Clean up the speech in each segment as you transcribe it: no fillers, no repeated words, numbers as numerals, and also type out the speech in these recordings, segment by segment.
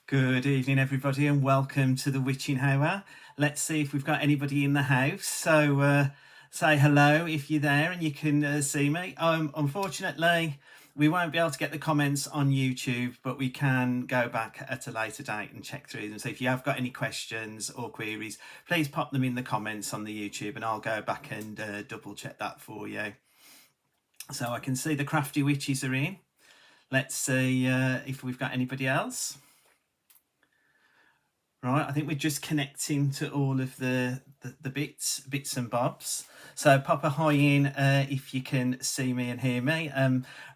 Good evening, everybody, and welcome to the Witching Hour. Let's see if we've got anybody in the house. So say hello if you're there and you can see me. Unfortunately, we won't be able to get the comments on YouTube, but we can go back at a later date and check through them. So if you have got any questions or queries, please pop them in the comments on the YouTube and I'll go back and double check that for you. So I can see the Crafty Witches are in. Let's see if we've got anybody else. Right, I think we're just connecting to all of the bits and bobs. So pop a hi in if you can see me and hear me.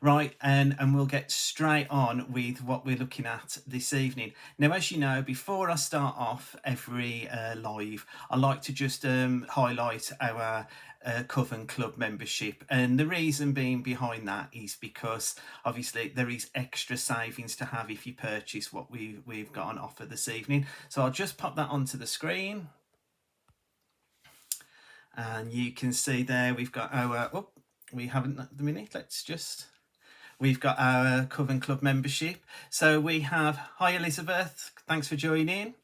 Right, and we'll get straight on with what we're looking at this evening. Now, as you know, before I start off every live, I like to just highlight our Coven Club membership, and the reason being behind that is because obviously there is extra savings to have if you purchase what we've got on offer this evening. So I'll just pop that onto the screen and you can see there we've got our we haven't at the minute, we've got our Coven Club membership. So we have, hi Elizabeth, thanks for joining.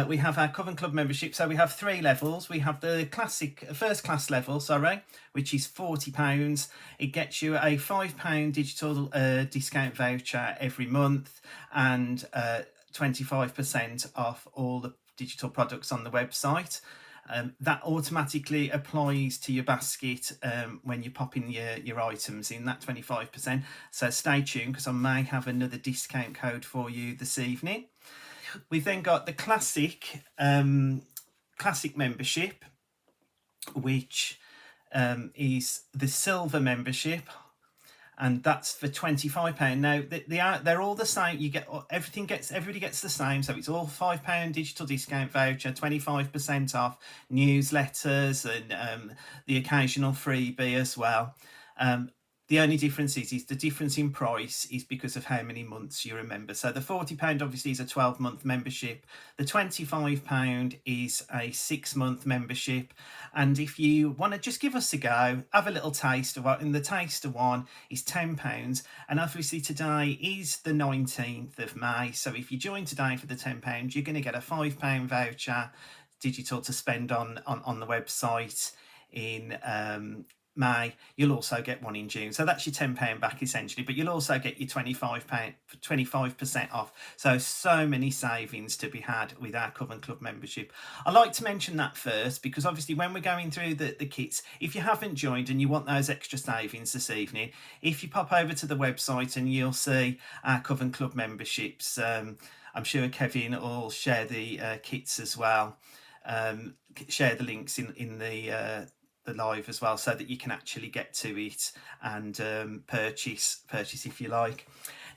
We have our Coven Club membership. So we have 3 levels. We have the classic first class level, which is £40. It gets you a £5 digital discount voucher every month and 25% off all the digital products on the website. That automatically applies to your basket when you're popping your items in, that 25%. So stay tuned because I may have another discount code for you this evening. We've then got the classic membership, which is the silver membership, and that's for £25. Now they're all the same. You get everybody gets the same. So it's all £5 digital discount voucher, 25% off, newsletters, and the occasional freebie as well. The only difference is the difference in price is because of how many months you're a member. So the £40 obviously is a 12-month membership. The £25 is a 6-month membership. And if you want to just give us a go, have a little taste of what, and the taster one is £10. And obviously today is the 19th of May. So if you join today for the £10, you're going to get a £5 voucher digital to spend on the website in May. You'll also get one in June, so that's your £10 back essentially, but you'll also get your £25% off. So many savings to be had with our Coven Club membership. I like to mention that first because obviously when we're going through the kits, if you haven't joined and you want those extra savings this evening, if you pop over to the website and you'll see our Coven Club memberships. I'm sure Kevin will share the kits as well, share the links in the live as well, so that you can actually get to it and purchase if you like.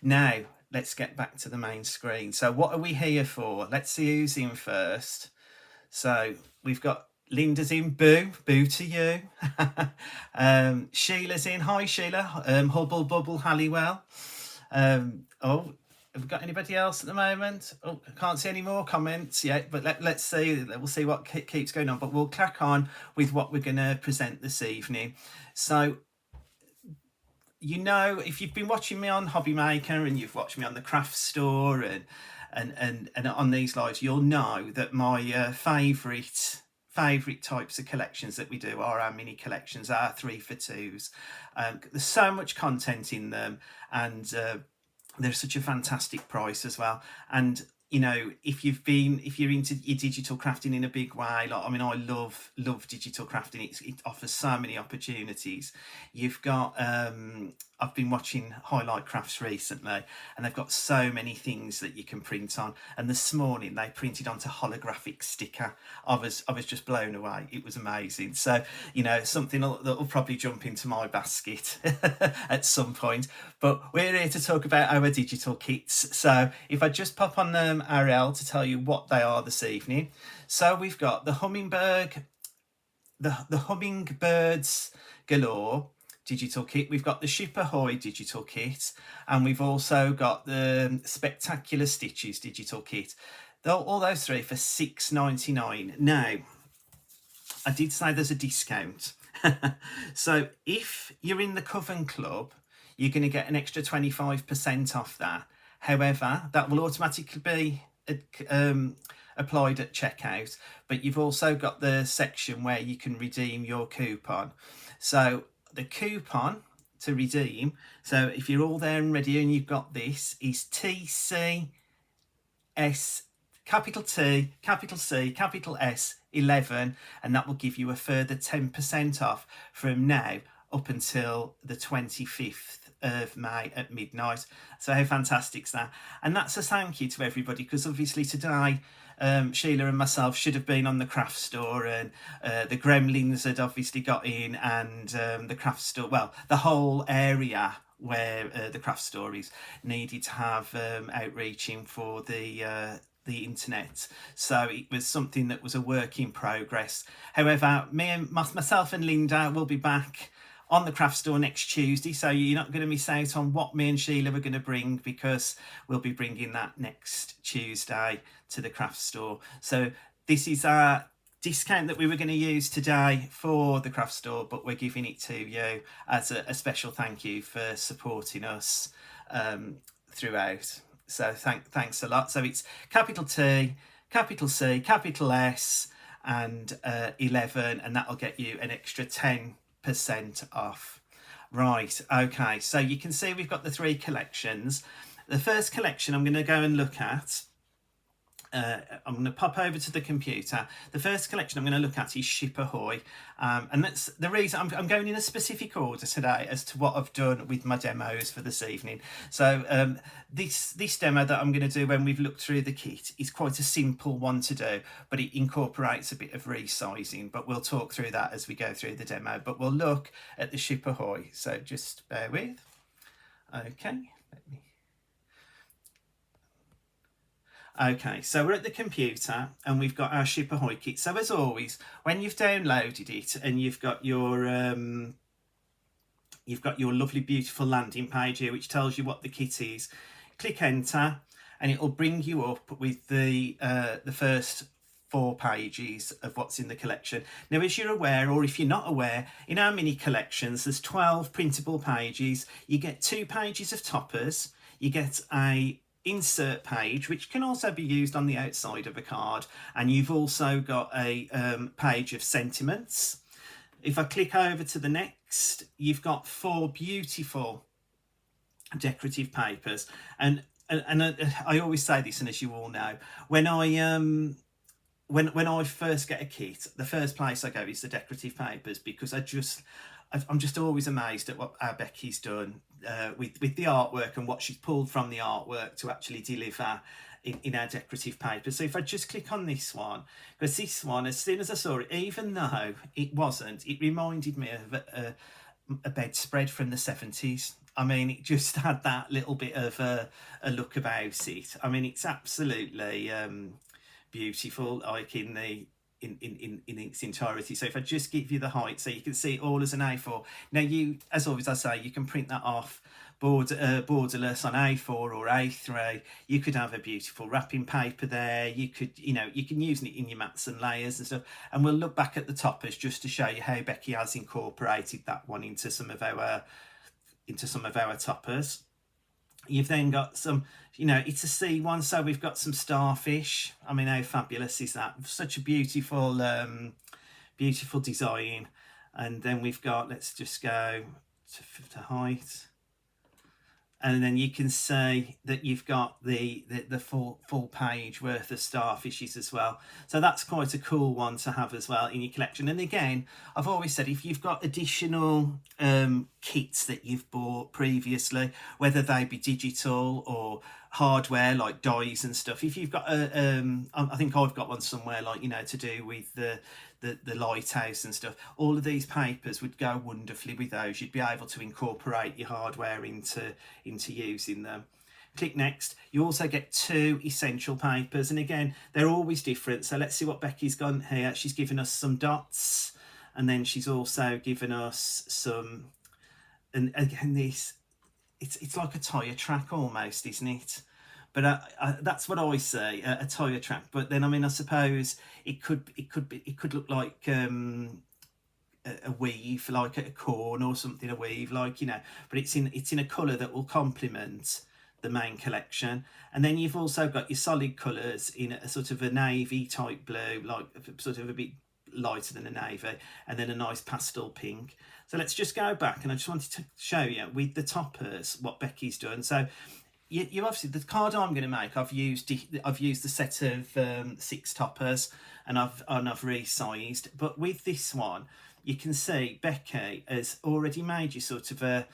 Now let's get back to the main screen. So what are we here for? Let's see who's in first. So we've got Linda's in. Boo to you. Sheila's in. Hi Sheila. Hubble Bubble Halliwell. Have we got anybody else at the moment? I can't see any more comments yet, but let's see. We'll see what keeps going on. But we'll crack on with what we're going to present this evening. So, you know, if you've been watching me on Hobby Maker and you've watched me on the craft store and on these lives, you'll know that my favourite types of collections that we do are our mini collections, our 3 for 2s. There's so much content in them, and they're such a fantastic price as well. And you know, if you're into your digital crafting in a big way, like, I mean, I love digital crafting. It offers so many opportunities. You've got I've been watching Highlight Crafts recently, and they've got so many things that you can print on. And this morning they printed onto holographic sticker. I was just blown away. It was amazing. So, you know, something that will probably jump into my basket at some point. But we're here to talk about our digital kits. So if I just pop on RL to tell you what they are this evening. So we've got the Hummingbird, the Hummingbirds Galore digital kit. We've got the Ship Ahoy digital kit, and we've also got the Spectacular Stitches digital kit. All those 3 for £6.99. Now, I did say there's a discount. So if you're in the Coven Club, you're going to get an extra 25% off that. However, that will automatically be applied at checkout, but you've also got the section where you can redeem your coupon. So the coupon to redeem, so if you're all there and ready and you've got this, is TCS, capital T, capital C, capital S, 11, and that will give you a further 10% off from now up until the 25th of May at midnight. So how fantastic is that? And that's a thank you to everybody, because obviously today Sheila and myself should have been on the craft store, and the Gremlins had obviously got in, and the craft store, well, the whole area where the craft store is, needed to have outreaching for the internet, so it was something that was a work in progress. However, myself and Linda will be back on the craft store next Tuesday, so you're not going to miss out on what me and Sheila were going to bring, because we'll be bringing that next Tuesday to the craft store. So this is our discount that we were going to use today for the craft store, but we're giving it to you as a special thank you for supporting us throughout. So thanks a lot. So it's capital T, capital C, capital S, and 11, and that'll get you an extra 10% off. Right, okay, so you can see we've got the 3 collections. The first collection I'm going to go and look at, I'm going to pop over to the computer. The first collection I'm going to look at is Ship Ahoy, and that's the reason I'm going in a specific order today as to what I've done with my demos for this evening. So this demo that I'm going to do when we've looked through the kit is quite a simple one to do, but it incorporates a bit of resizing, but we'll talk through that as we go through the demo. But we'll look at the Ship Ahoy, so just bear with. Okay, let me... Okay, so we're at the computer and we've got our Ship Ahoy kit. So as always, when you've downloaded it and you've got your lovely beautiful landing page here which tells you what the kit is, click enter and it'll bring you up with the first 4 pages of what's in the collection. Now, as you're aware, or if you're not aware, in our mini collections there's 12 printable pages. You get 2 pages of toppers, you get a insert page which can also be used on the outside of a card, and you've also got a page of sentiments. If I click over to the next, you've got 4 beautiful decorative papers, and I always say this, and as you all know, when I first get a kit, the first place I go is the decorative papers, because I'm just always amazed at what our Becky's done with the artwork and what she's pulled from the artwork to actually deliver in our decorative paper. So if I just click on this one, because this one, as soon as I saw it, even though it wasn't, it reminded me of a bedspread from the 70s. I mean, it just had that little bit of a look about it. I mean, it's absolutely beautiful, like in its entirety. So if I just give you the height, so you can see it all as an A4. Now, you, as always I say, you can print that off borderless on A4 or A3. You could have a beautiful wrapping paper there. You could, you can use it in your mats and layers and stuff. And we'll look back at the toppers just to show you how Becky has incorporated that one into some of our toppers. You've then got some, it's a sea one, so we've got some starfish. I mean, how fabulous is that? Such a beautiful beautiful design. And then we've got, let's just go to height, and then you can see that you've got the full page worth of starfishes as well. So that's quite a cool one to have as well in your collection. And again, I've always said, if you've got additional kits that you've bought previously, whether they be digital or hardware like dies and stuff, if you've got I think I've got one somewhere, like, to do with the lighthouse and stuff, all of these papers would go wonderfully with those. You'd be able to incorporate your hardware into using them. Click next. You also get 2 essential papers, and again, they're always different. So let's see what Becky's got here. She's given us some dots, and then she's also given us some, and again, this, it's like a tyre track almost, isn't it? But that's what I say, a tyre track. But then, I mean, I suppose it could look like a weave, like a corn or something, a weave, like, but it's in a colour that will complement the main collection. And then you've also got your solid colours in a sort of a navy type blue, like sort of a bit lighter than a navy, and then a nice pastel pink. So let's just go back, and I just wanted to show you with the toppers what Becky's done. So you obviously, the card I'm going to make, I've used the set of 6 toppers, and I've resized. But with this one, you can see Becky has already made you sort of a,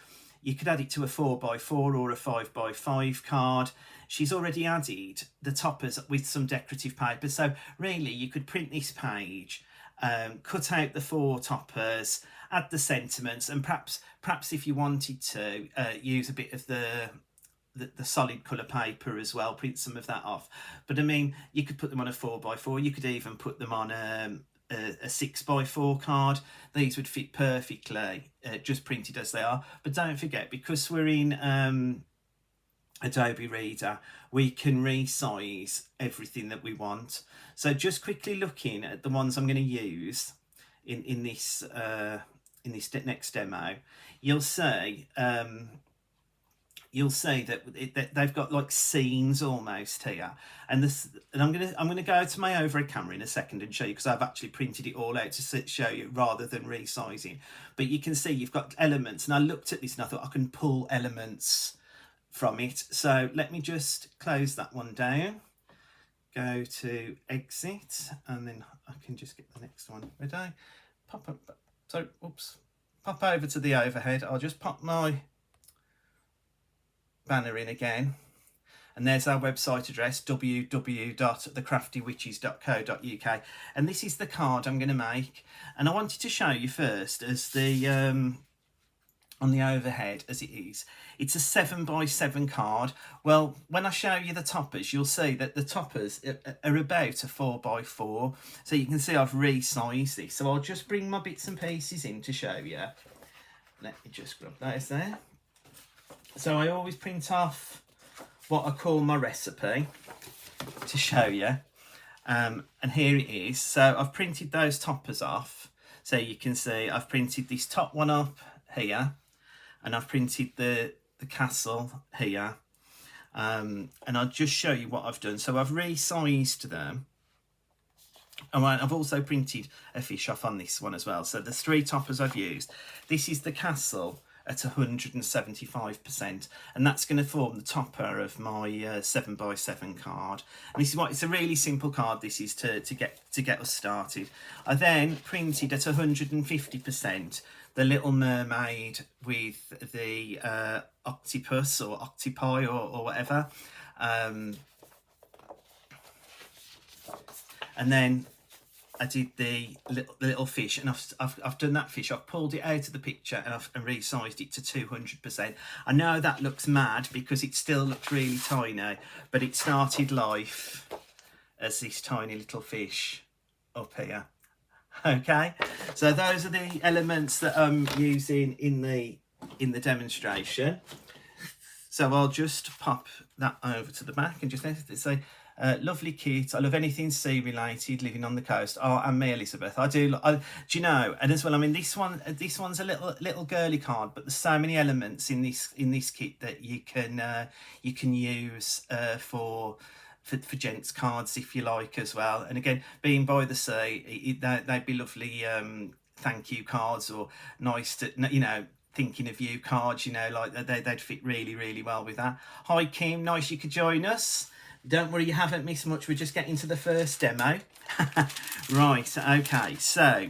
you could add it to a 4x4 or a 5x5 card. She's already added the toppers with some decorative paper. So really, you could print this page, cut out the 4 toppers, add the sentiments, and perhaps if you wanted to, use a bit of the solid colour paper as well, print some of that off. But I mean, you could put them on a 4x4. You could even put them on a 6x4 card. These would fit perfectly, just printed as they are. But don't forget, because we're in Adobe Reader, we can resize everything that we want. So just quickly looking at the ones I'm going to use in this next demo, you'll see that they've got like scenes almost here, and I'm gonna go to my overhead camera in a second and show you, because I've actually printed it all out to show you rather than resizing. But you can see you've got elements, and I looked at this and I thought I can pull elements from it. So let me just close that one down, go to exit, and then I can just get the next one ready. Pop up, so oops, pop over to the overhead. I'll just pop my banner in again, and there's our website address, www.thecraftywitches.co.uk, and this is the card I'm going to make. And I wanted to show you first, as the on the overhead as it is, it's a 7x7 card. Well, when I show you the toppers, you'll see that the toppers are about a 4x4, so you can see I've resized this. So I'll just bring my bits and pieces in to show you. Let me just grab those there. So I always print off what I call my recipe to show you, and here it is. So I've printed those toppers off, so you can see I've printed this top one up here, and I've printed the castle here, and I'll just show you what I've done. So I've resized them, and I've also printed a fish off on this one as well. So there's 3 toppers I've used. This is the castle at 175%, and that's going to form the topper of my 7x7 card. And this is what, it's a really simple card, this is, to get us started. I then printed at 150% the Little Mermaid with the octopus or octopi or whatever, and then I did the little fish, and I've done that fish. I've pulled it out of the picture and I've resized it to 200%. I know that looks mad because it still looks really tiny, but it started life as this tiny little fish up here. Okay, so those are the elements that I'm using in the demonstration. So I'll just pop that over to the back and just say, lovely kit. I love anything sea related, living on the coast. Oh, and me, Elizabeth. Do you know? And as well, I mean, this one's a little girly card, but there's so many elements in this kit that you can use for gents cards if you like as well. And again, being by the sea, they'd be lovely thank you cards, or nice to, you know, thinking of you cards, you know, like they'd fit really well with that. Hi Kim, nice you could join us. Don't worry, you haven't missed much. We're just getting to the first demo. Right, okay, so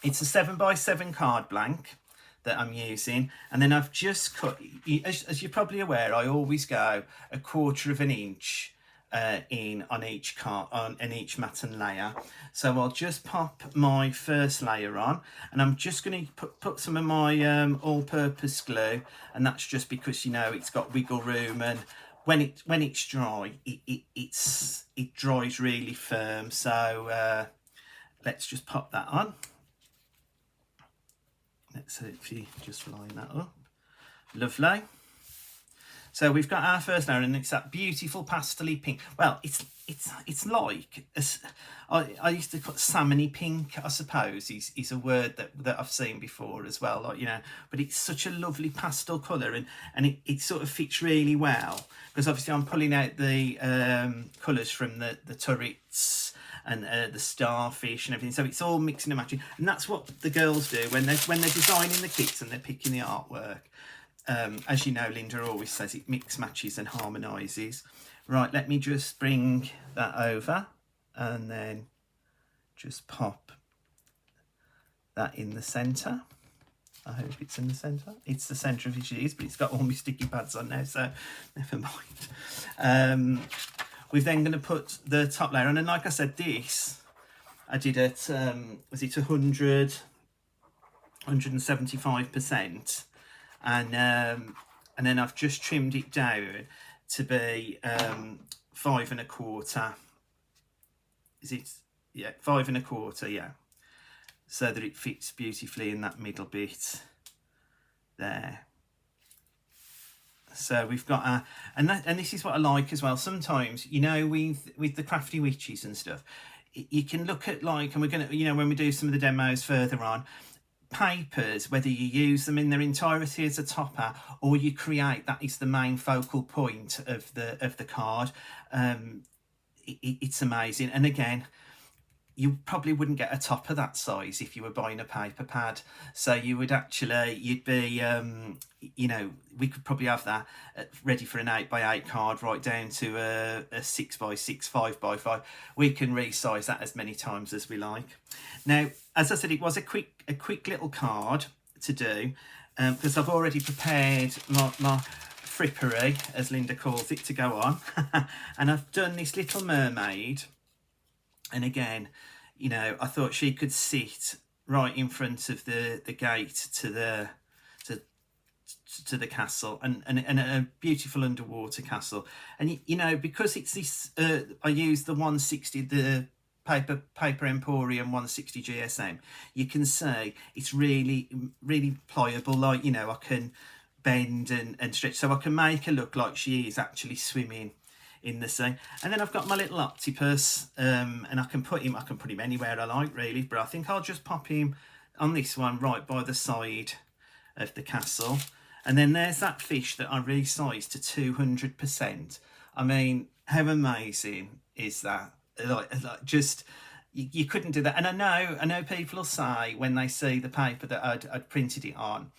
it's a 7x7 card blank that I'm using, and then I've just cut, as you're probably aware, I always go 1/4 of an inch in on each card, on each mat and layer. So I'll just pop my first layer on, and I'm just going to put some of my all-purpose glue, and that's just because, you know, it's got wiggle room, and when it's dry, it dries really firm. So let's just pop that on. Let's see if you just line that up. Lovely. So we've got our first layer, and it's that beautiful pastely pink. Well, it's like I used to call it salmony pink, I suppose, is a word that I've seen before as well. Like, you know, but it's such a lovely pastel colour, and it sort of fits really well, because obviously I'm pulling out the colours from the turrets and the starfish and everything, so it's all mixing and matching, and that's what the girls do when they're designing the kits and they're picking the artwork. As you know, Linda always says it mix, matches and harmonises. Right, let me just bring that over and then just pop that in the centre. I hope it's in the centre. It's the centre of it is, but it's got all my sticky pads on now, so never mind. We're then going to put the top layer on, and like I said, this I did at was it 175%, and then I've just trimmed it down to be 5 1/4. Is it? Yeah, 5 1/4. Yeah, so that it fits beautifully in that middle bit there. So we've got a, and this is what I like as well. Sometimes, you know, with the Crafty Witches and stuff, you can look at, like, and we're gonna, you know, when we do some of the demos further on, papers, whether you use them in their entirety as a topper or you create that is the main focal point of the card, it's amazing. And again, you probably wouldn't get a topper that size if you were buying a paper pad, so you would actually, you'd be you know, we could probably have that ready for an 8x8 card, right down to a 6x6, 5x5. We can resize that as many times as we like. Now, as I said, it was a quick little card to do, because I've already prepared my frippery, as Linda calls it, to go on. And I've done this little mermaid, and again, you know, I thought she could sit right in front of the gate to the castle, and a beautiful underwater castle. And you know, because it's this, I used the 160, the Paper Emporium 160 GSM. You can see it's really pliable. Like, you know, I can bend and stretch, so I can make her look like she is actually swimming in the sea. And then I've got my little octopus, and I can put him anywhere I like, really, but I think I'll just pop him on this one right by the side of the castle. And then there's that fish that I resized to 200%. I mean, how amazing is that? Like just, you couldn't do that. And I know people will say when they see the paper that I'd printed it on,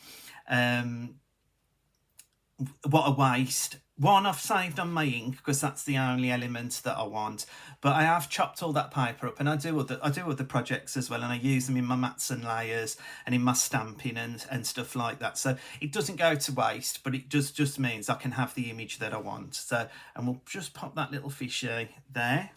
what a waste. One, I've saved on my ink because that's the only element that I want, but I have chopped all that paper up, and I do other projects as well, and I use them in my mats and layers and in my stamping and stuff like that. So it doesn't go to waste, but it just means I can have the image that I want. So, and we'll just pop that little fishy there.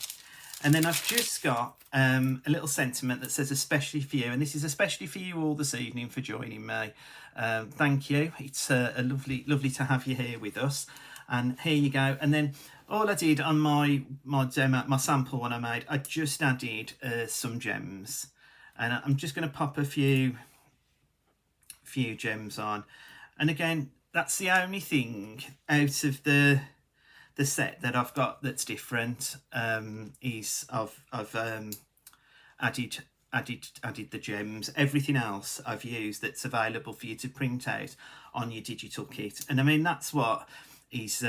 And then I've just got a little sentiment that says especially for you, and this is especially for you all this evening for joining me. Thank you. It's a lovely to have you here with us. And here you go. And then all I did on my demo, my sample one I made, I just added some gems, and I'm just going to pop a few gems on. And again, that's the only thing out of the set that I've got that's different, is I've added the gems. Everything else I've used that's available for you to print out on your digital kit. And I mean, that's what is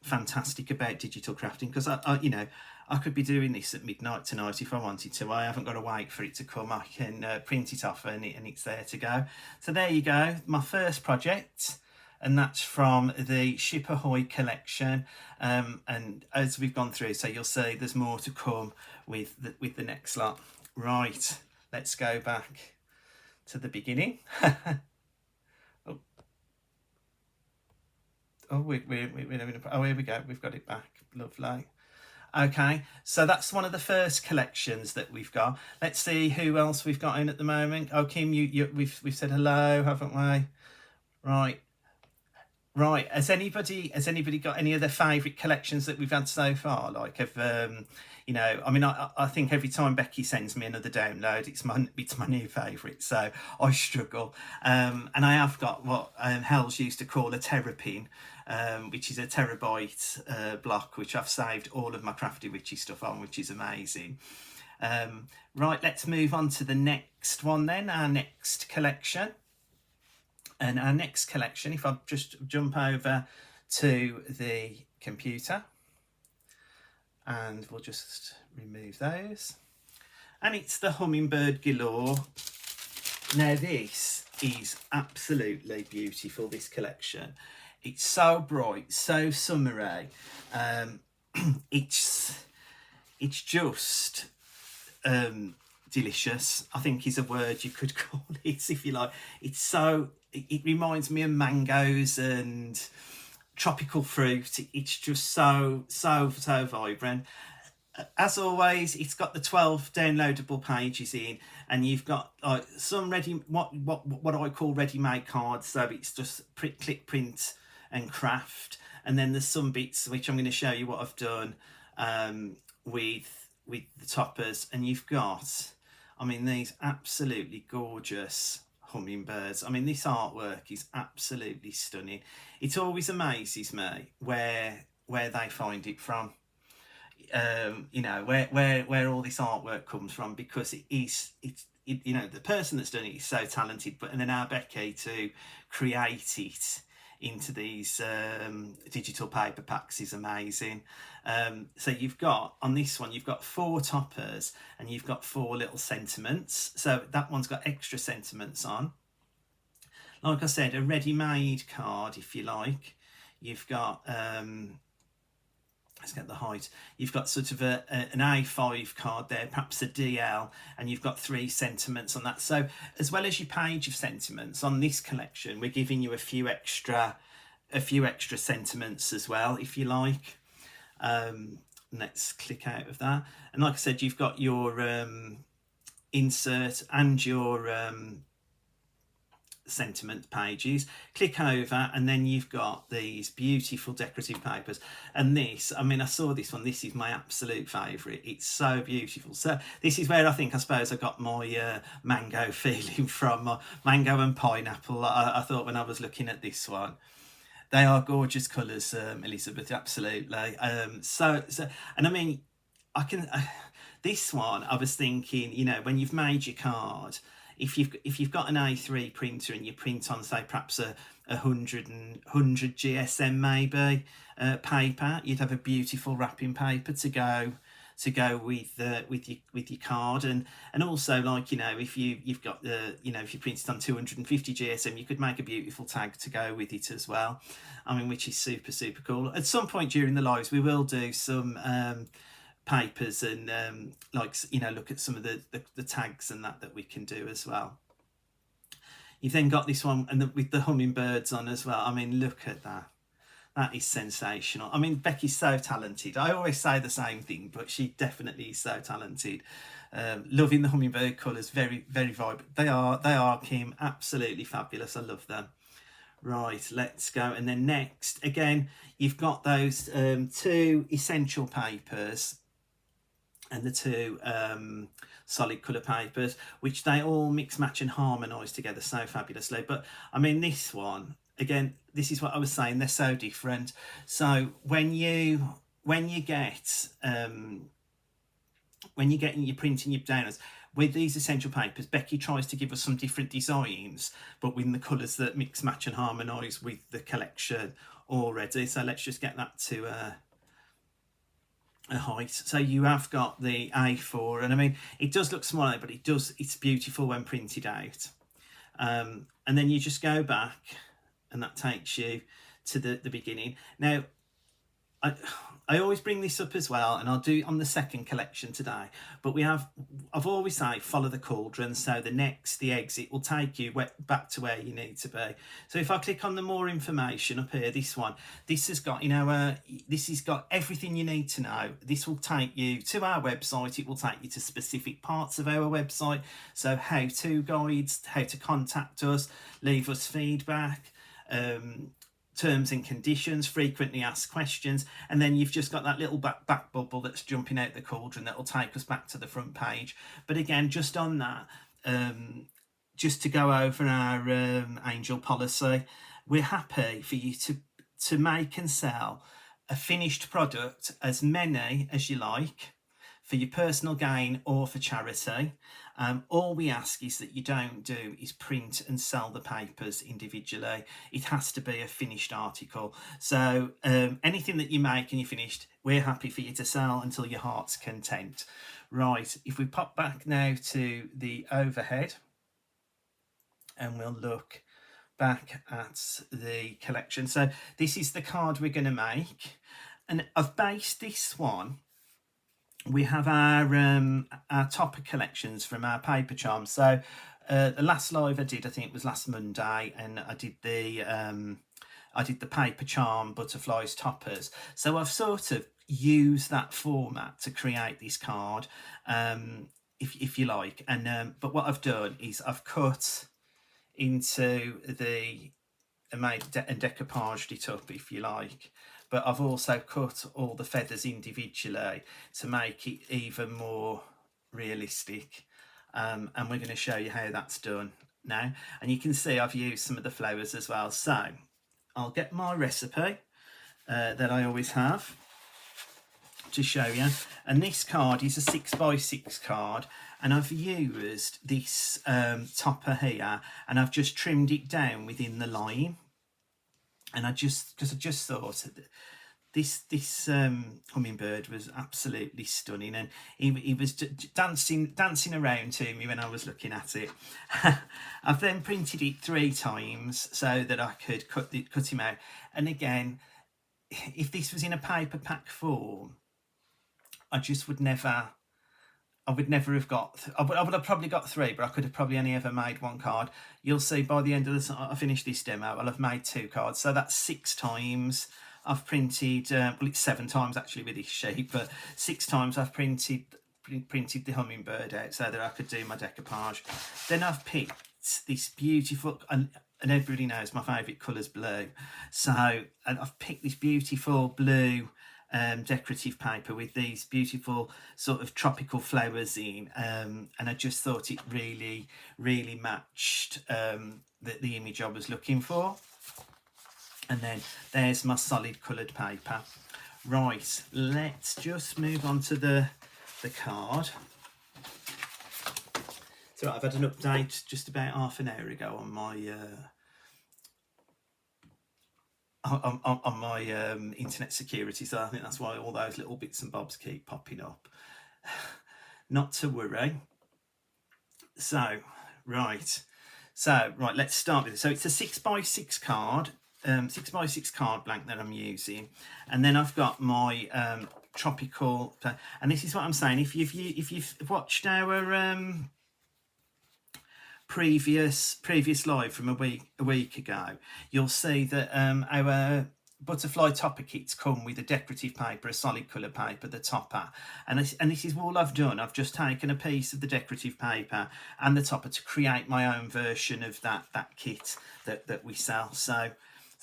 fantastic about digital crafting, because I you know, I could be doing this at midnight tonight if I wanted to. I haven't got to wait for it to come. I can print it off and it's there to go. So there you go, my first project, and that's from the Ship Ahoy collection. And as we've gone through, so you'll see there's more to come with the next lot. Right, let's go back to the beginning. Oh, here we go. We've got it back. Lovely. Okay, so that's one of the first collections that we've got. Let's see who else we've got in at the moment. Oh, Kim, we've said hello, haven't we? Right. Has anybody got any of their favourite collections that we've had so far? Like, you know, I mean, I think every time Becky sends me another download, it's my new favourite. So I struggle. And I have got what Hells used to call a terrapin. which is a terabyte block, which I've saved all of my Crafty Witches stuff on, which is amazing. Right, let's move on to the next one then, our next collection. And our next collection, if I just jump over to the computer, and we'll just remove those. And it's the Hummingbird Galore. Now this is absolutely beautiful, this collection. It's so bright, so summery. It's just delicious, I think is a word you could call it, if you like. It reminds me of mangoes and tropical fruit. It's just so vibrant. As always, it's got the 12 downloadable pages in, and you've got some what I call ready-made cards. So it's just click, print, and craft. And then there's some bits which I'm going to show you what I've done with the toppers. And you've got, I mean, these absolutely gorgeous hummingbirds. I mean, this artwork is absolutely stunning. It always amazes me where they find it from. You know, where all this artwork comes from, because it's you know, the person that's done it is so talented, but and then our Becky to create it into these digital paper packs is amazing. So you've got, on this one, you've got 4 toppers and you've got 4 little sentiments. So that one's got extra sentiments on. Like I said, a ready-made card, if you like. You've got let's get the height. You've got sort of an A5 card there, perhaps a DL, and you've got 3 sentiments on that. So as well as your page of sentiments on this collection, we're giving you a few extra sentiments as well, if you like. Let's click out of that. And like I said, you've got your insert and your sentiment pages. Click over, and then you've got these beautiful decorative papers. And this, I mean, I saw this one, this is my absolute favourite. It's so beautiful. So this is where I suppose I got my mango feeling from, mango and pineapple. I thought when I was looking at this one, they are gorgeous colours, Elizabeth, absolutely. So and I mean, this one, I was thinking, you know, when you've made your card, if you've got an A3 printer and you print on, say, perhaps a 100 GSM maybe paper, you'd have a beautiful wrapping paper to go with your card. And also, like, you know, if you've got the, you know, if you print it on 250 GSM, you could make a beautiful tag to go with it as well. I mean, which is super cool. At some point during the lives, we will do some papers and like, you know, look at some of the tags and that we can do as well. You've then got this one and with the hummingbirds on as well. I mean, look at that. That is sensational. I mean, Becky's so talented. I always say the same thing, but she definitely is so talented. Loving the hummingbird colours, very vibrant. They are, Kim, absolutely fabulous. I love them. Right, let's go. And then next, again, you've got those 2 essential papers and the 2 solid colour papers, which they all mix, match and harmonise together so fabulously. But I mean, this one, again, this is what I was saying, they're so different. So when you get and you're printing your downers with these essential papers, Becky tries to give us some different designs, but with the colours that mix, match and harmonise with the collection already. So let's just get that to a height. So you have got the A4, and I mean, it does look smaller, but it's beautiful when printed out. And then you just go back, and that takes you to the beginning. Now, I always bring this up as well, and I'll do it on the second collection today, but I've always say follow the cauldron, so the exit will take you back to where you need to be. So if I click on the more information up here, this has got, you know, this has got everything you need to know. This will take you to our website. It will take you to specific parts of our website, so how-to guides, how to contact us, leave us feedback, terms and conditions, frequently asked questions, and then you've just got that little back bubble that's jumping out the cauldron that will take us back to the front page. But again, just on that, just to go over our angel policy, we're happy for you to make and sell a finished product, as many as you like, for your personal gain or for charity. All we ask is that you don't do is print and sell the papers individually. It has to be a finished article. So anything that you make and you finished, we're happy for you to sell until your heart's content. Right, if we pop back now to the overhead and we'll look back at the collection. So this is the card we're going to make, and I've based this one. We have our topper collections from our paper charms. So the last live I did, I think it was last Monday, and I did the paper charm butterflies toppers. So I've sort of used that format to create this card, if you like. And but what I've done is I've cut into and decoupaged it up, if you like, but I've also cut all the feathers individually to make it even more realistic, and we're going to show you how that's done now. And you can see I've used some of the flowers as well. So I'll get my recipe that I always have to show you, and this card is a 6x6 card, and I've used this topper here, and I've just trimmed it down within the line. And I just thought this hummingbird was absolutely stunning, and he was dancing around to me when I was looking at it. I've then printed it 3 times so that I could cut him out. And again, if this was in a paper pack form, I would never have got. I would have probably got 3, but I could have probably only ever made 1 card. You'll see by the end of this, I finish this demo, I'll have made 2 cards. So that's 6 times I've printed. Well, it's 7 times actually with this sheet, but 6 times I've printed the hummingbird out so that I could do my decoupage. Then I've picked this beautiful, and everybody knows my favourite colour's blue. So I've picked this beautiful blue decorative paper with these beautiful sort of tropical flowers in, and I just thought it really matched the image I was looking for. And then there's my solid coloured paper. Right, let's just move on to the card. So I've had an update just about half an hour ago on my on my internet security, so I think that's why all those little bits and bobs keep popping up. Not to worry. So right, let's start with it. So it's a 6x6 card, 6x6 card blank that I'm using, and then I've got my tropical, and this is what I'm saying. If you've watched our previous live from a week ago, you'll see that our butterfly topper kits come with a decorative paper, a solid colour paper, the topper, and this is all I've done. I've just taken a piece of the decorative paper and the topper to create my own version of that kit that we sell. So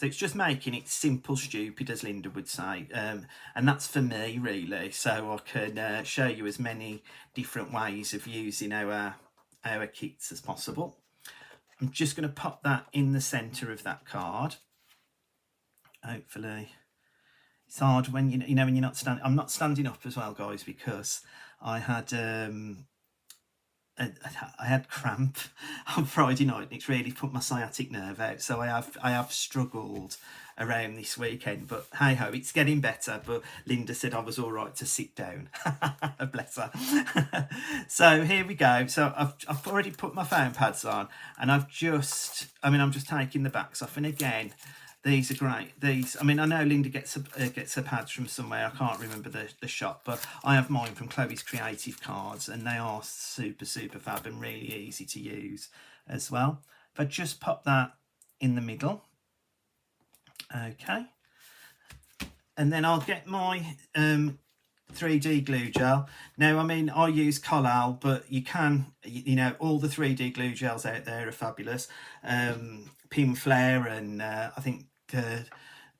it's just making it simple, stupid, as Linda would say, and that's for me really, so I can show you as many different ways of using our kits as possible. I'm just going to pop that in the centre of that card. Hopefully, it's hard when you know when you're not standing. I'm not standing up as well, guys, because I had cramp on Friday night, and it's really put my sciatic nerve out. So I have struggled around this weekend, but hey ho, it's getting better. But Linda said I was all right to sit down. Bless her. So here we go. So I've already put my foam pads on, and I'm just taking the backs off. And again, these are great. I know Linda gets her pads from somewhere. I can't remember the shop, but I have mine from Chloe's Creative Cards, and they are super fab and really easy to use as well. If I just pop that in the middle, okay, and then I'll get my 3D glue gel. Now, I use Collal, but you can, all the 3D glue gels out there are fabulous. Pin Flare and I think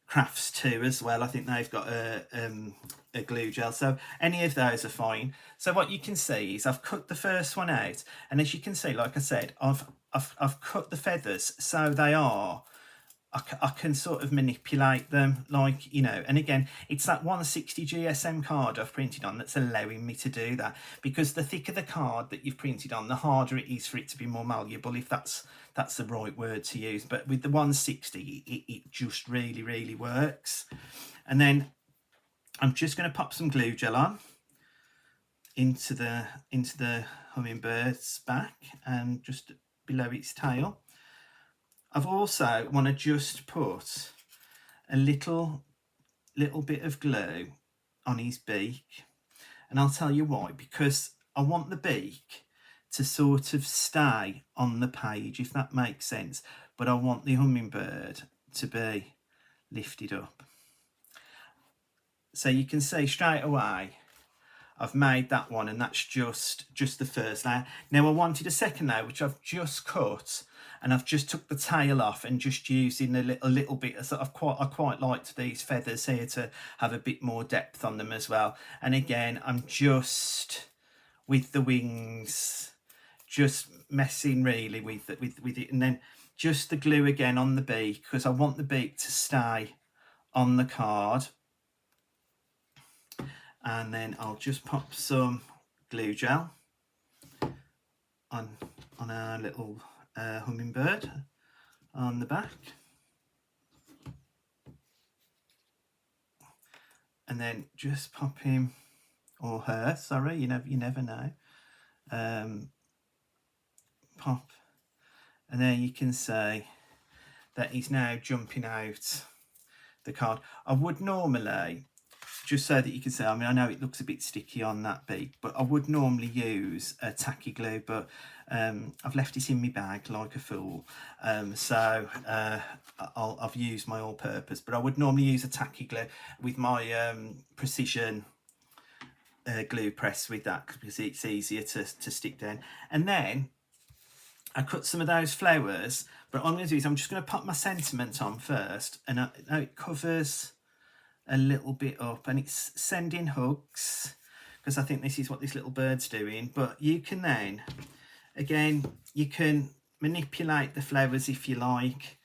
Crafts too as well. I think they've got a glue gel, so any of those are fine. So what you can see is I've cut the first one out, and as you can see, like I said, I've cut the feathers so they are. I can sort of manipulate them, like, you know, and again, it's that 160 GSM card I've printed on that's allowing me to do that, because the thicker the card that you've printed on, the harder it is for it to be more malleable, if that's the right word to use. But with the 160, it just really works. And then I'm just going to pop some glue gel on into the hummingbird's back and just below its tail. I've also want to just put a little bit of glue on his beak, and I'll tell you why, because I want the beak to sort of stay on the page, if that makes sense, but I want the hummingbird to be lifted up. So you can see straight away I've made that one, and that's just the first layer. Now I wanted a second layer, which I've just cut, and I've just took the tail off and just using a little bit of sort of I quite liked these feathers here to have a bit more depth on them as well. And again, I'm just with the wings, just messing really with it, and then just the glue again on the beak, because I want the beak to stay on the card. And then I'll just pop some glue gel on our little hummingbird on the back, and then just pop him, or her, sorry, you never know, pop, and there you can see that he's now jumping out the card. I would normally, just so that you can see, I mean, I know it looks a bit sticky on that beak, but I would normally use a tacky glue, but I've left it in my bag like a fool, so I've used my all-purpose, but I would normally use a tacky glue with my precision glue press with that, because it's easier to stick down. And then I cut some of those flowers, but what I'm going to do is I'm just going to pop my sentiment on first, and now it covers a little bit up, and it's sending hugs, because I think this is what this little bird's doing. But you can then, again, you can manipulate the flowers if you like,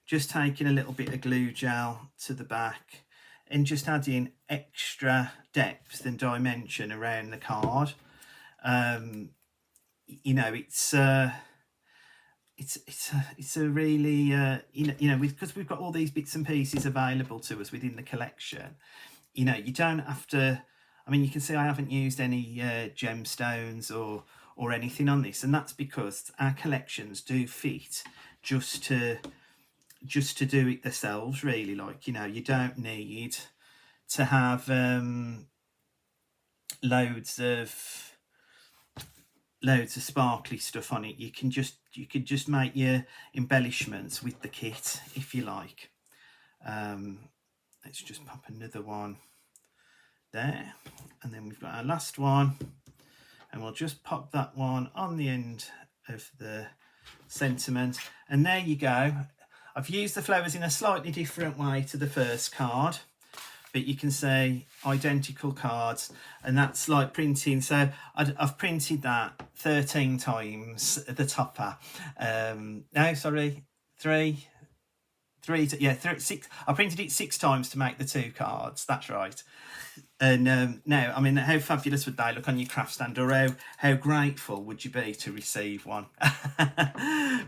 just taking a little bit of glue gel to the back and just adding extra depth and dimension around the card. You know, it's a really because we've got all these bits and pieces available to us within the collection. You know, you don't have to, I mean, you can see I haven't used any gemstones or anything on this, and that's because our collections do fit just to do it themselves, really. Like, you know, you don't need to have loads of sparkly stuff on it. You could just make your embellishments with the kit if you like. Let's just pop another one there, and then we've got our last one, and we'll just pop that one on the end of the sentiment, and there you go. I've used the flowers in a slightly different way to the first card, but you can see identical cards, and that's like printing. So I've printed that 13 times, the topper. No, sorry, six. I printed it 6 times to make the 2 cards. That's right. And now, I mean, how fabulous would they look on your craft stand, or how grateful would you be to receive one?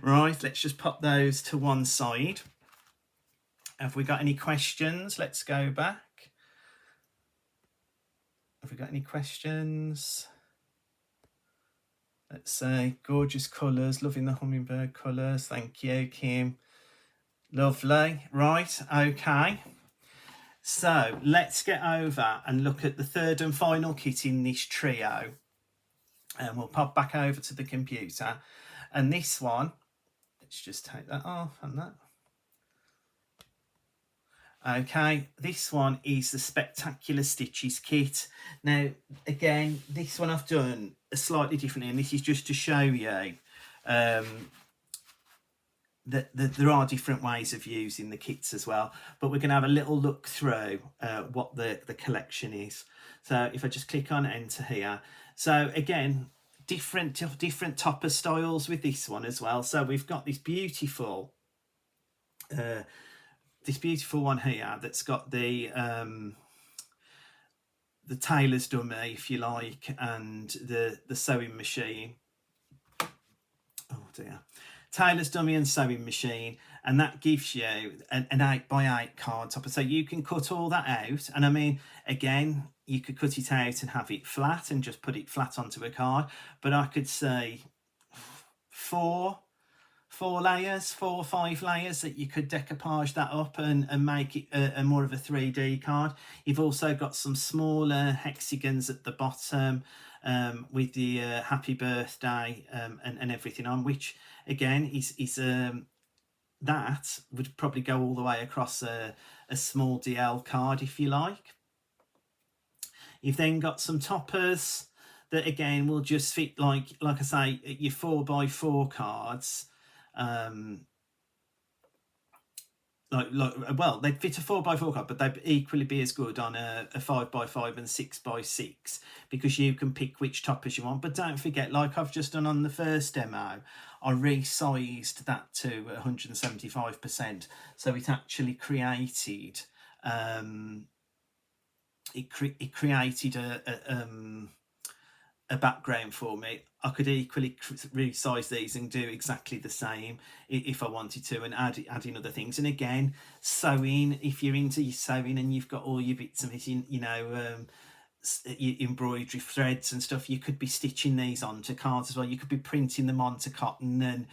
Right, let's just pop those to one side. Have we got any questions? Let's go back. Have we got any questions? Let's say gorgeous colours, loving the hummingbird colours. Thank you, Kim. Lovely. Right, okay. So let's get over and look at the third and final kit in this trio. And we'll pop back over to the computer. And this one, let's just take that off and that. Okay, this one is the Spectacular Stitches kit. Now, again, this one I've done slightly differently, and this is just to show you that there are different ways of using the kits as well. But we're going to have a little look through what the collection is. So if I just click on enter here. So again, different topper styles with this one as well. So we've got this beautiful this beautiful one here that's got the tailor's dummy, if you like, and the sewing machine. Oh dear. Tailor's dummy and sewing machine, and that gives you an 8x8 card topper, so you can cut all that out. And I mean, again, you could cut it out and have it flat and just put it flat onto a card, but I could say four layers, 4 or 5 layers, that you could decoupage that up and make it a more of a 3D card. You've also got some smaller hexagons at the bottom with the happy birthday and everything on, which again is that would probably go all the way across a small DL card, if you like. You've then got some toppers that again will just fit, like I say, your 4x4 cards. Well, they'd fit a 4x4 card, but they'd equally be as good on a 5x5 and 6x6, because you can pick which toppers you want. But don't forget, like I've just done on the first demo, I resized that to 175%, so it actually created it created a background for me. I could equally resize these and do exactly the same if I wanted to, and add in other things. And again, sewing, if you're into your sewing and you've got all your bits of it in, your embroidery threads and stuff, you could be stitching these onto cards as well. You could be printing them onto cotton and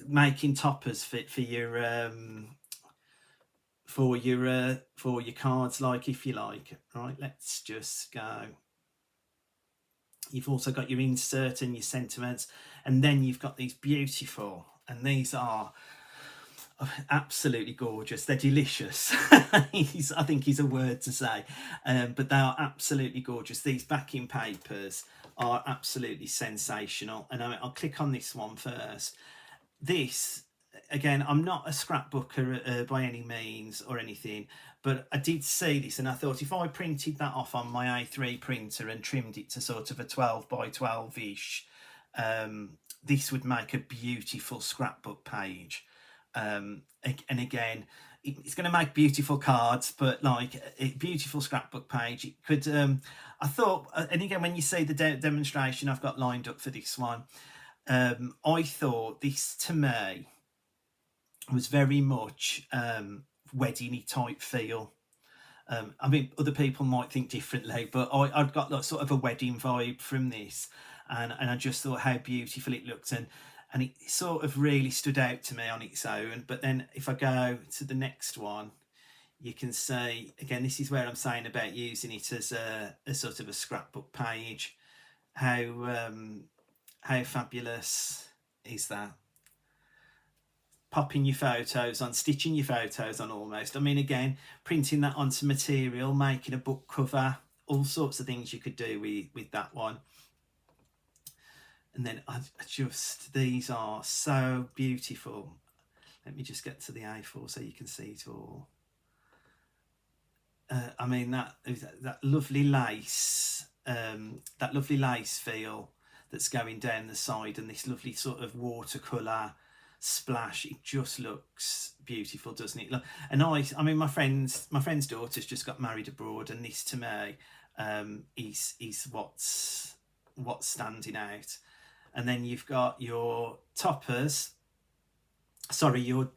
making toppers fit for your cards, like, if you like. Right, let's just go. You've also got your insert and your sentiments, and then you've got these beautiful, and these are absolutely gorgeous. They're delicious. I think is a word to say, but they are absolutely gorgeous. These backing papers are absolutely sensational, and I'll click on this one first. This, again, I'm not a scrapbooker by any means or anything, but I did see this and I thought, if I printed that off on my A3 printer and trimmed it to sort of a 12x12-ish, this would make a beautiful scrapbook page. And again, it's going to make beautiful cards, but like a beautiful scrapbook page, it could, I thought, and again, when you see the demonstration I've got lined up for this one, I thought this, to me, was very much wedding-y type feel. I mean, other people might think differently, but I've got like sort of a wedding vibe from this, and I just thought how beautiful it looked, and it sort of really stood out to me on its own. But then if I go to the next one, you can see, again, this is where I'm saying about using it as a sort of a scrapbook page. How fabulous is that? Popping your photos on, stitching your photos on almost. I mean, again, printing that onto material, making a book cover, all sorts of things you could do with that one. And then these are so beautiful. Let me just get to the A4 so you can see it all. I mean, that lovely lace, that lovely lace feel that's going down the side, and this lovely sort of watercolour splash. It just looks beautiful, doesn't it? And I mean, my friend's daughter's just got married abroad, and this to me is what's standing out. And then you've got your toppers, sorry, your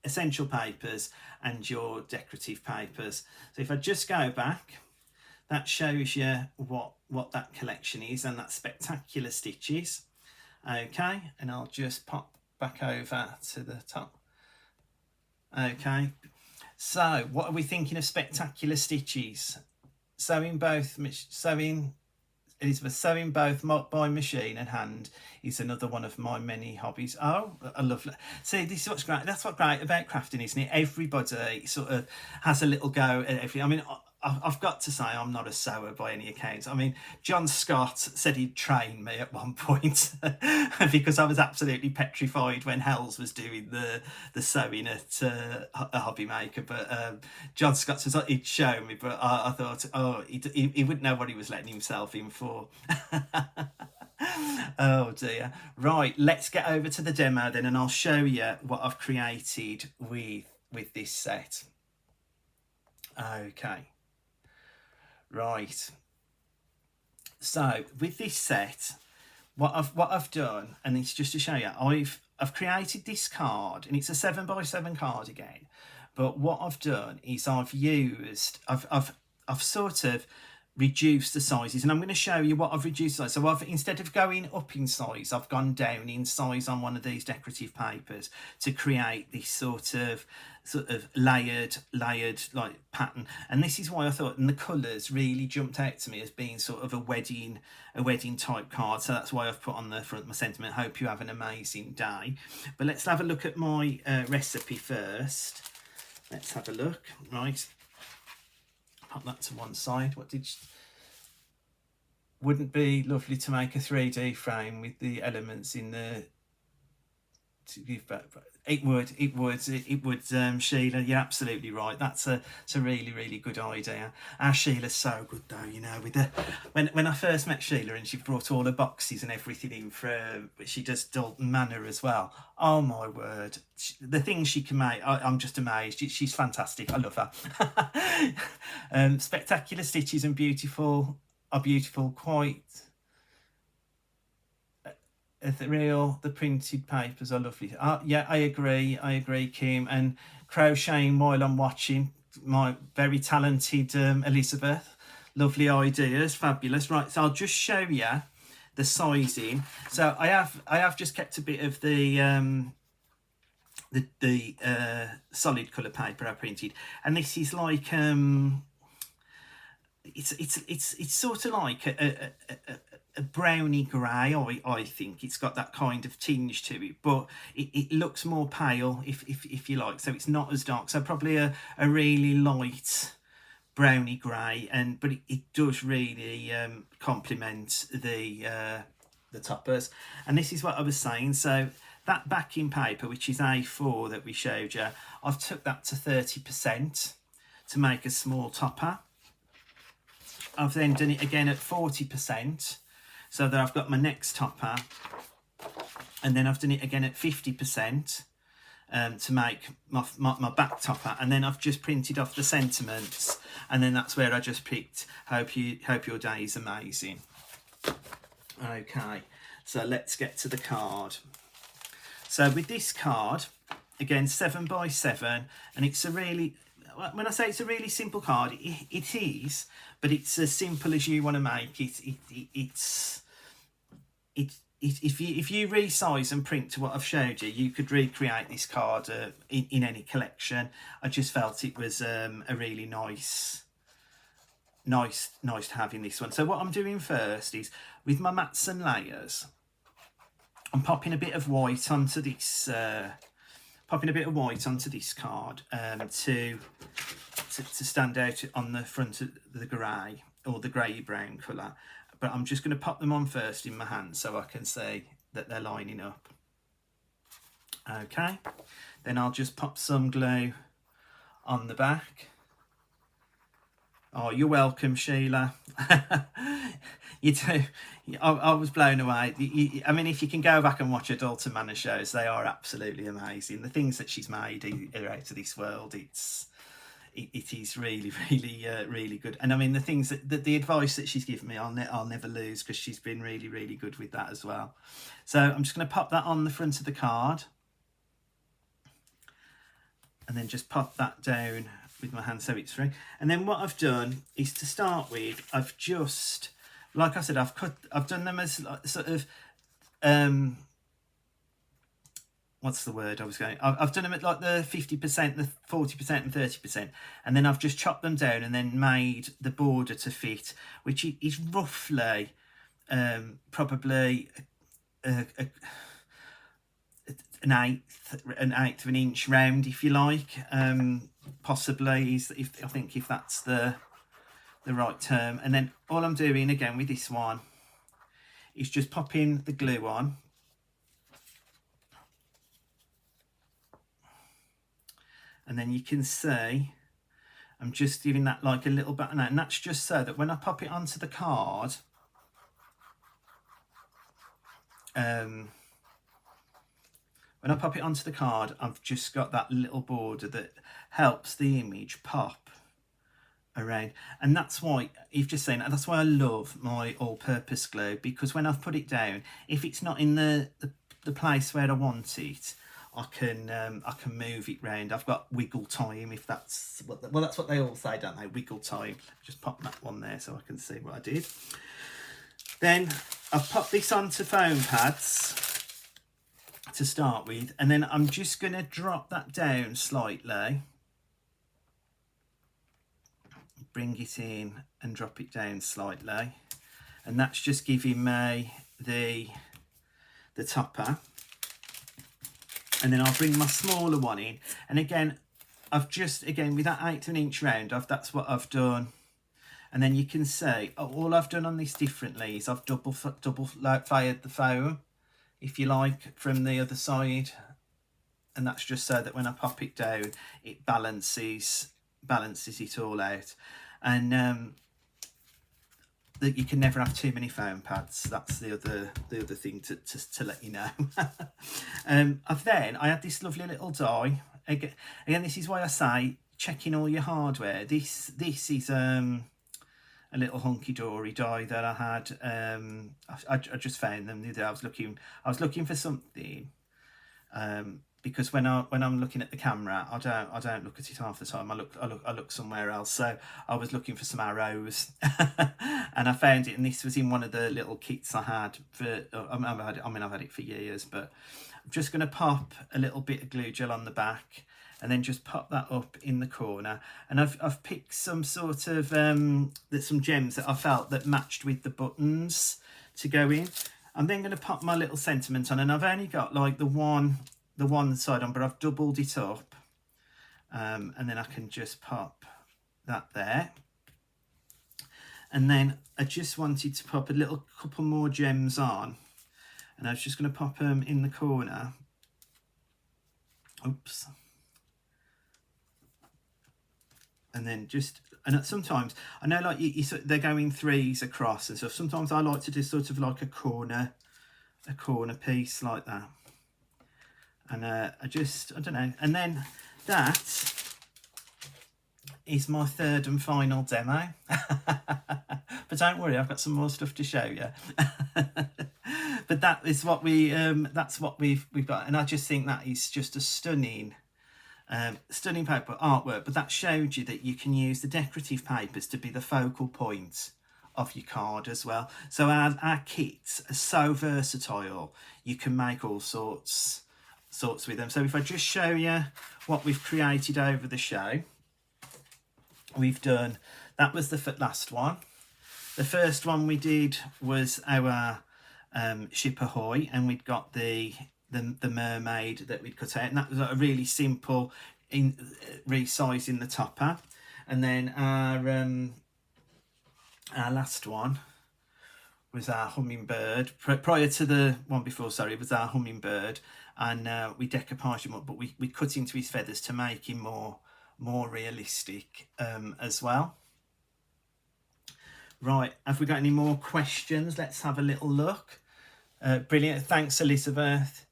essential papers and your decorative papers. So if I just go back, that shows you what that collection is, and that Spectacular Stitches. Okay, and I'll just pop back over to the top. Okay, so what are we thinking of Spectacular Stitches? Elizabeth, sewing both by machine and hand is another one of my many hobbies. Oh, I love it. See, this is what's great. That's what's great about crafting, isn't it? Everybody sort of has a little go at everything. I mean, I've got to say, I'm not a sewer by any account. I mean, John Scott said he'd train me at one point because I was absolutely petrified when Hells was doing the sewing at a hobby maker. But John Scott says he'd show me, but I thought, oh, he wouldn't know what he was letting himself in for. Oh dear. Right, let's get over to the demo then, and I'll show you what I've created with with this set. Okay, right. So with this set, what I've done, and it's just to show you, I've created this card, and it's a 7x7 card again. But what I've done is I've sort of reduced the sizes, and I'm going to show you what I've reduced size. So I've, instead of going up in size, I've gone down in size on one of these decorative papers to create this sort of layered like pattern. And this is why I thought, and the colours really jumped out to me as being sort of a wedding type card. So that's why I've put on the front my sentiment, hope you have an amazing day. But let's have a look at my recipe first. Let's have a look. Right, pop that to one side. Wouldn't be lovely to make a 3D frame with the elements in the, it would, Sheila, you're absolutely right. It's a really good idea. Our Sheila's so good though, you know, with the, when I first met Sheila and she brought all the boxes and everything in for, she does Dalton Manor as well. Oh my word, the things she can make, I'm just amazed. She's fantastic. I love her. Spectacular stitches and beautiful, quite ethereal. The printed papers are lovely. Yeah, I agree, Kim. And crocheting while I'm watching, my very talented Elizabeth. Lovely ideas, fabulous. Right, so I'll just show you the sizing. So I have just kept a bit of the solid colour paper I printed, and this is like it's sort of like a browny grey. I think it's got that kind of tinge to it, but it looks more pale if you like, so it's not as dark. So probably a really light browny grey, but it does really complement the toppers. And this is what I was saying, so that backing paper, which is A4 that we showed you, I've took that to 30% to make a small topper. I've then done it again at 40%, so that I've got my next topper, and then I've done it again at 50% to make my back topper, and then I've just printed off the sentiments, and then that's where I just picked hope your day is amazing. Okay, so let's get to the card. So with this card, again 7x7, and it's a really, when I say it's a really simple card, it is, but it's as simple as you want to make it. If you resize and print to what I've showed you, you could recreate this card in any collection. I just felt it was a really nice to have in this one. So what I'm doing first is, with my mats and layers, I'm popping a bit of white onto this. Card to stand out on the front of the grey, or the grey brown colour. But I'm just going to pop them on first in my hand so I can see that they're lining up. Okay, then I'll just pop some glue on the back. Oh, you're welcome, Sheila. You do. I was blown away. I mean, if you can go back and watch her Dalton Manor shows, they are absolutely amazing. The things that she's made are out of this world. It is really good. And I mean, the things the advice that she's given me, I'll never lose, because she's been really good with that as well. So I'm just going to pop that on the front of the card, and then just pop that down with my hand so it's free. And then what I've done is, to start with, I've just, like I said, I've done them as sort of what's the word I was going, I've done them at like the 50%, the 40% and 30%, and then I've just chopped them down and then made the border to fit, which is roughly probably an eighth of an inch round, if you like. Possibly, if I think if that's the right term. And then all I'm doing again with this one is just popping the glue on, and then you can see I'm just giving that like a little button out, and that's just so that when I pop it onto the card, when I pop it onto the card, I've just got that little border that helps the image pop around. And that's why, you've just seen, that's why I love my all-purpose glue, because when I've put it down, if it's not in the place where I want it, I can move it round. I've got wiggle time, if that's what, well, that's what they all say, don't they? Wiggle time. Just pop that one there so I can see what I did. Then I've popped this onto foam pads to start with, and then I'm just going to drop that down slightly, bring it in and drop it down slightly, and that's just giving me the topper. And then I'll bring my smaller one in, and again I've just, again with that 1/8 inch round, that's what I've done. And then you can see all I've done on this differently is I've double fired the foam, if you like, from the other side, and that's just so that when I pop it down, it balances it all out. And that you can never have too many foam pads. That's the other thing to let you know. I had this lovely little die. Again, this is why I say checking all your hardware. This is a little hunky-dory die that I had. I just found them the other day. I was looking for something, because when I'm looking at the camera, I don't look at it half the time. I look somewhere else. So I was looking for some arrows, and I found it. And this was in one of the little kits I had for. I've had it for years, but I'm just going to pop a little bit of glue gel on the back, and then just pop that up in the corner. And I've picked some sort of some gems that I felt that matched with the buttons to go in. I'm then going to pop my little sentiment on, and I've only got like the one side on, but I've doubled it up, and then I can just pop that there. And then I just wanted to pop a couple more gems on, and I was just going to pop them in the corner. Oops. And then sometimes I know, like they're going 3s across and stuff. Sometimes I like to do sort of like a corner piece like that. And I don't know. And then that is my third and final demo. But don't worry, I've got some more stuff to show you. But that is what that's what we've got, and I just think that is just a stunning paper artwork. But that showed you that you can use the decorative papers to be the focal point of your card as well. So our kits are so versatile. You can make all sorts with them. So if I just show you what we've created over the show, we've done, that was the last one. The first one we did was our ship ahoy, and we'd got the mermaid that we'd cut out, and that was a really simple resizing the topper. And then our last one was our hummingbird. Prior to the one before, sorry, was our hummingbird, and we decoupaged him up, but we cut into his feathers to make him more realistic as well. Right, have we got any more questions? Let's have a little look. Brilliant, thanks Elizabeth.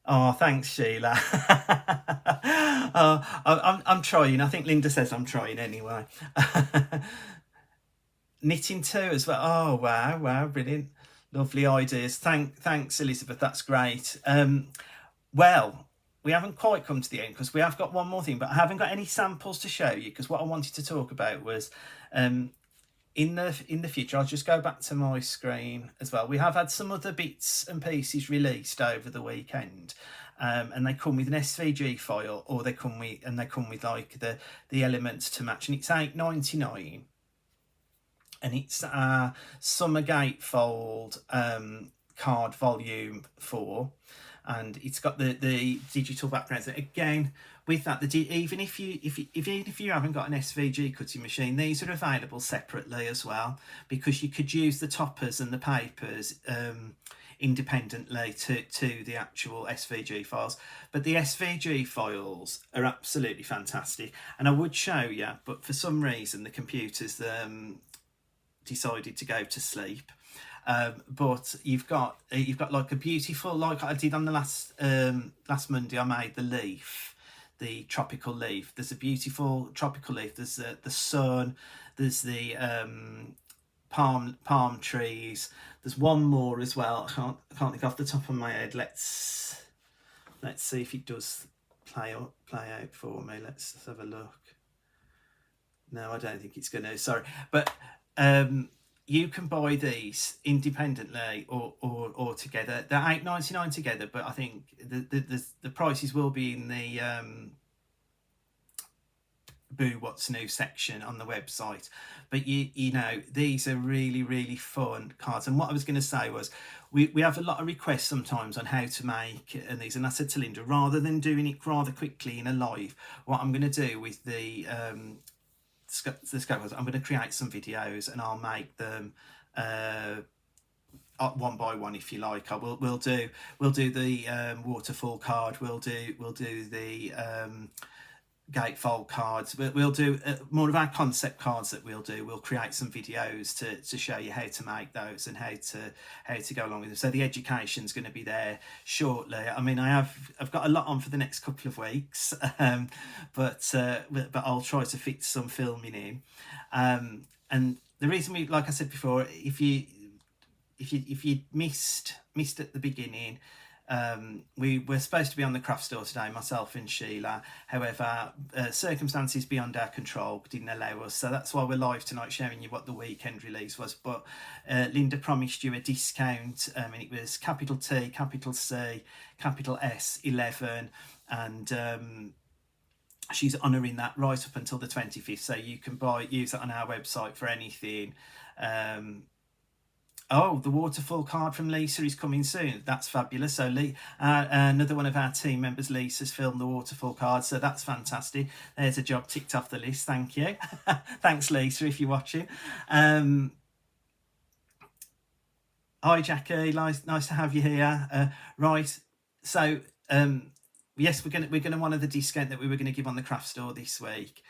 Oh, thanks Sheila. I'm trying. I think Linda says I'm trying anyway. Knitting too as well. Oh wow, brilliant, lovely ideas. Thanks Elizabeth, that's great. Well, we haven't quite come to the end because we have got one more thing, but I haven't got any samples to show you, because what I wanted to talk about was in the future, I'll just go back to my screen as well. We have had some other bits and pieces released over the weekend, and they come with an SVG file, or they come with like the elements to match, and it's $8.99. And it's our Summer Gatefold card volume 4, and it's got the digital backgrounds. Again, with that, even if you haven't got an SVG cutting machine, these are available separately as well, because you could use the toppers and the papers independently to the actual SVG files. But the SVG files are absolutely fantastic, and I would show you, but for some reason the computers decided to go to sleep. But you've got like a beautiful, like I did on the last Monday. I made the leaf, the tropical leaf. There's a beautiful tropical leaf. There's the sun. There's the palm trees. There's one more as well. I can't think off the top of my head. Let's see if it does play out for me. Let's have a look. No, I don't think it's going to. Sorry, but you can buy these independently or together. They're £8.99 together, but I think the prices will be in the Boo What's New section on the website. But you know, these are really fun cards. And what I was going to say was we have a lot of requests sometimes on how to make these, and I said to Linda, rather than doing it rather quickly in a live, what I'm going to do with the I'm going to create some videos and I'll make them one by one, if you like. We'll do the waterfall card. We'll do the gatefold cards. We'll do more of our concept cards that we'll do. We'll create some videos to show you how to make those and how to go along with them. So the education's going to be there shortly. I mean, I've got a lot on for the next couple of weeks, but I'll try to fit some filming in. And the reason like I said before, if you missed at the beginning, we were supposed to be on the craft store today, myself and Sheila. However, circumstances beyond our control didn't allow us, so that's why we're live tonight, showing you what the weekend release was. But Linda promised you a discount, and it was capital T, capital C, capital S 11, and she's honouring that right up until the 25th, so you can use it on our website for anything. Oh, the waterfall card from Lisa is coming soon. That's fabulous. So another one of our team members, Lisa's filmed the waterfall card, so that's fantastic. There's a job ticked off the list. Thank you. Thanks, Lisa, if you're watching. Hi, Jackie. Nice to have you here. Right. So yes, we're gonna one of the discount that we were going to give on the craft store this week.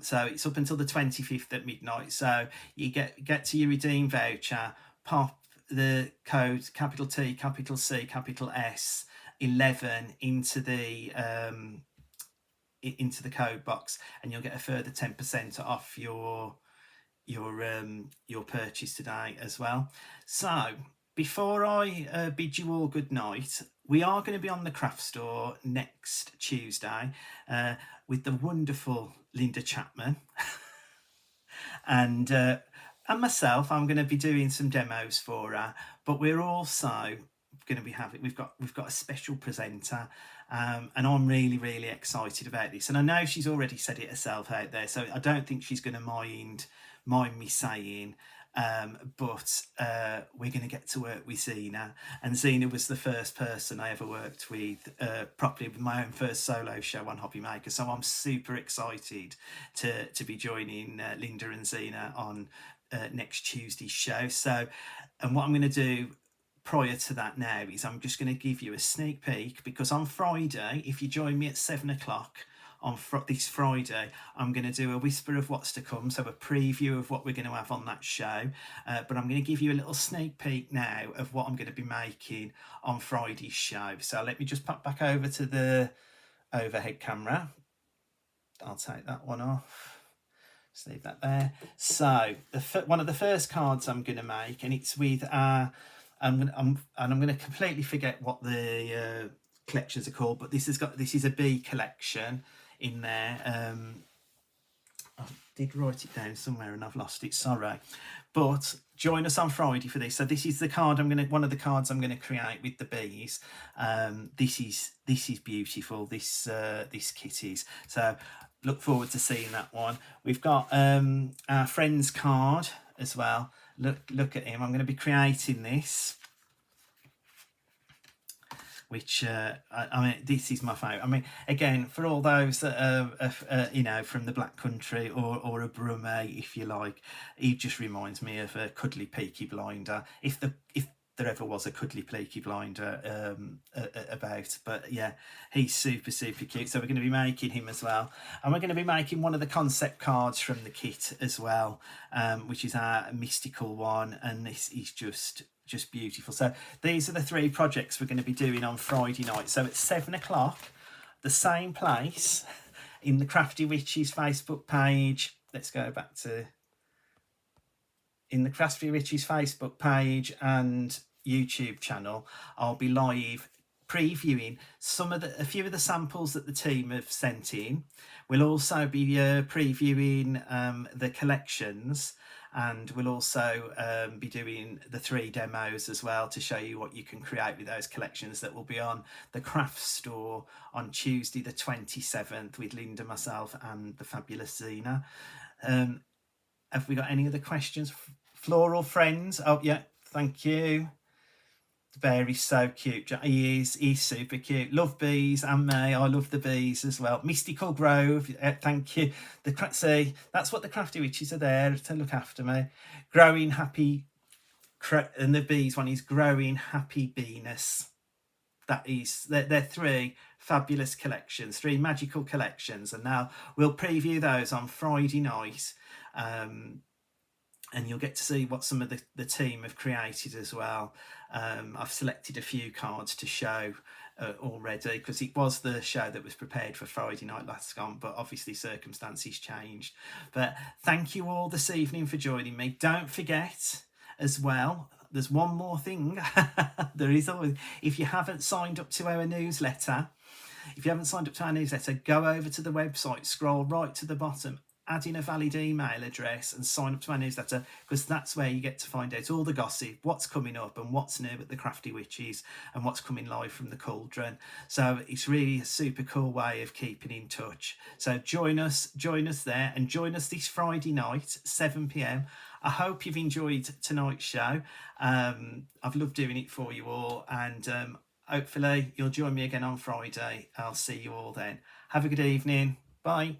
So it's up until the 25th at midnight. So you get to your redeem voucher, pop the code capital T, capital C, capital S 11 into the code box, and you'll get a further 10% off your purchase today as well. So before I bid you all good night, we are going to be on the craft store next Tuesday with the wonderful Linda Chapman and myself. I'm going to be doing some demos for her, but we're also going to be we've got a special presenter, and I'm really excited about this. And I know she's already said it herself out there, so I don't think she's going to mind me saying. But we're going to get to work with Zena, and Zena was the first person I ever worked with properly, with my own first solo show on Hobby Maker. So I'm super excited to be joining Linda and Zena on next Tuesday's show. So, and what I'm going to do prior to that now is I'm just going to give you a sneak peek, because on Friday, if you join me at 7 o'clock on this Friday, I'm going to do a whisper of what's to come, so a preview of what we're going to have on that show. But I'm going to give you a little sneak peek now of what I'm going to be making on Friday's show. So let me just pop back over to the overhead camera. I'll take that one off. Just leave that there. So one of the first cards I'm going to make, and it's with I'm going to completely forget what the collections are called, but this is a bee collection in there. I did write it down somewhere and I've lost it, sorry. But join us on Friday for this. So this is the card one of the cards I'm going to create with the bees. This is beautiful. This kit is. So look forward to seeing that one. We've got our friend's card as well. Look at him. I'm going to be creating this, which I mean, this is my favourite. I mean, again, for all those that are you know, from the Black Country or a Brummie, if you like, he just reminds me of a cuddly Peaky Blinder. If there ever was a cuddly Peaky Blinder about. But yeah, he's super cute, so we're going to be making him as well, and we're going to be making one of the concept cards from the kit as well, which is our mystical one, and this is just beautiful. So these are the 3 projects we're going to be doing on Friday night. So at 7 o'clock, the same place, in the Crafty Witches Facebook page. Let's go back to in the Crafty Witches Facebook page and YouTube channel. I'll be live previewing a few of the samples that the team have sent in. We'll also be previewing the collections, and we'll also be doing the 3 demos as well to show you what you can create with those collections that will be on the craft store on Tuesday the 27th with Linda, myself and the fabulous Zena. Have we got any other questions? Floral friends? Oh yeah, thank you. The bear is so cute. He's super cute. Love bees, and me, I love the bees as well. Mystical Grove, thank you. See, that's what the Crafty Witches are there to look after me. Growing happy, and the bees one is growing happy beeness. They're 3 fabulous collections, 3 magical collections, and now we'll preview those on Friday night. And you'll get to see what some of the team have created as well. I've selected a few cards to show already, because it was the show that was prepared for Friday night last gone, but obviously circumstances changed. But thank you all this evening for joining me. Don't forget as well, there's one more thing. There is always, if you haven't signed up to our newsletter, go over to the website, scroll right to the bottom, add in a valid email address and sign up to our newsletter, because that's where you get to find out all the gossip, what's coming up and what's new at the Crafty Witches and what's coming live from the cauldron. So it's really a super cool way of keeping in touch. So join us there, and join us this Friday night, 7 p.m. I hope you've enjoyed tonight's show. I've loved doing it for you all, and hopefully you'll join me again on Friday. I'll see you all then. Have a good evening. Bye.